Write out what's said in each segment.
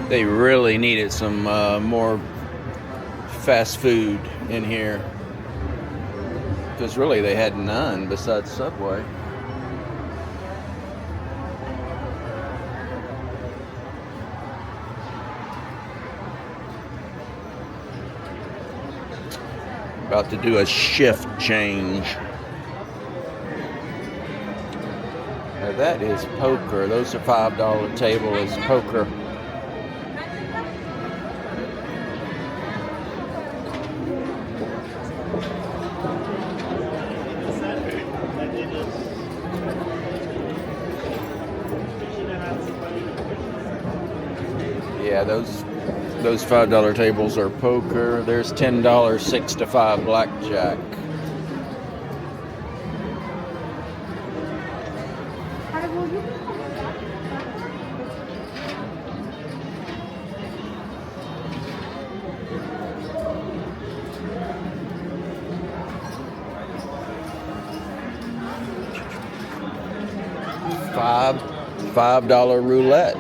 They really needed some more fast food in here, because really they had none besides Subway. About to do a shift change. Now that is poker. Those are $5 table is poker. Yeah, those $5 tables are poker. There's $10 6 to 5 blackjack. $5 roulette.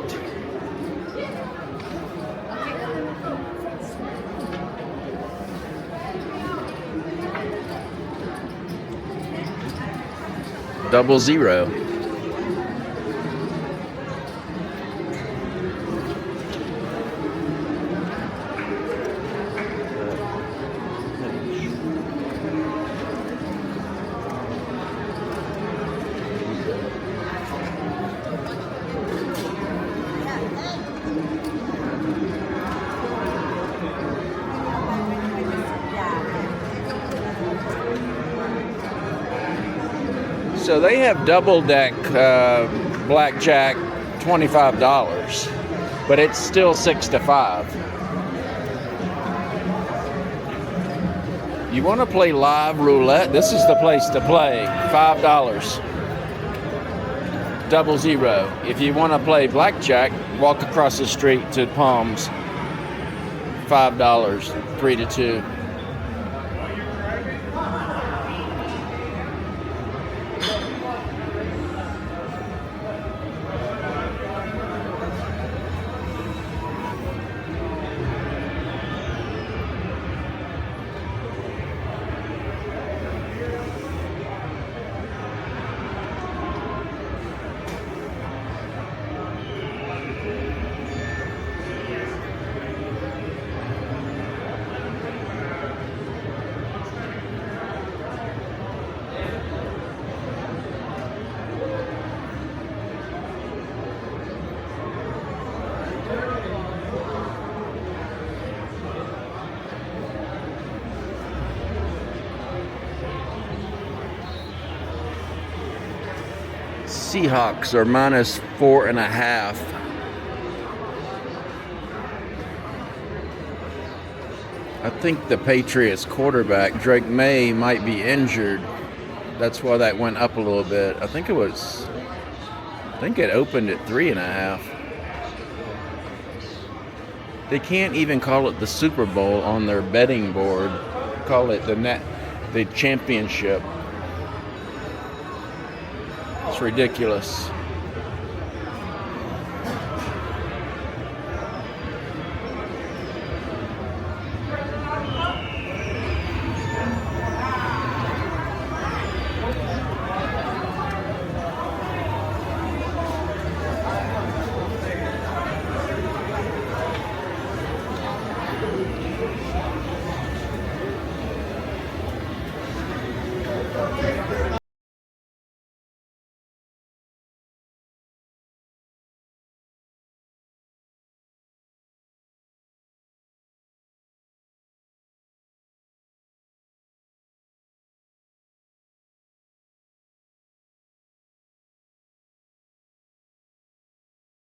Double zero. So they have double deck blackjack, $25, but it's still 6 to 5. You want to play live roulette? This is the place to play. $5. Double zero. If you want to play blackjack, walk across the street to Palms. $5, 3 to 2. Seahawks are -4.5. I think the Patriots quarterback, Drake May, might be injured. That's why that went up a little bit. I think it opened at 3.5. They can't even call it the Super Bowl on their betting board. Call it the championship. It's ridiculous.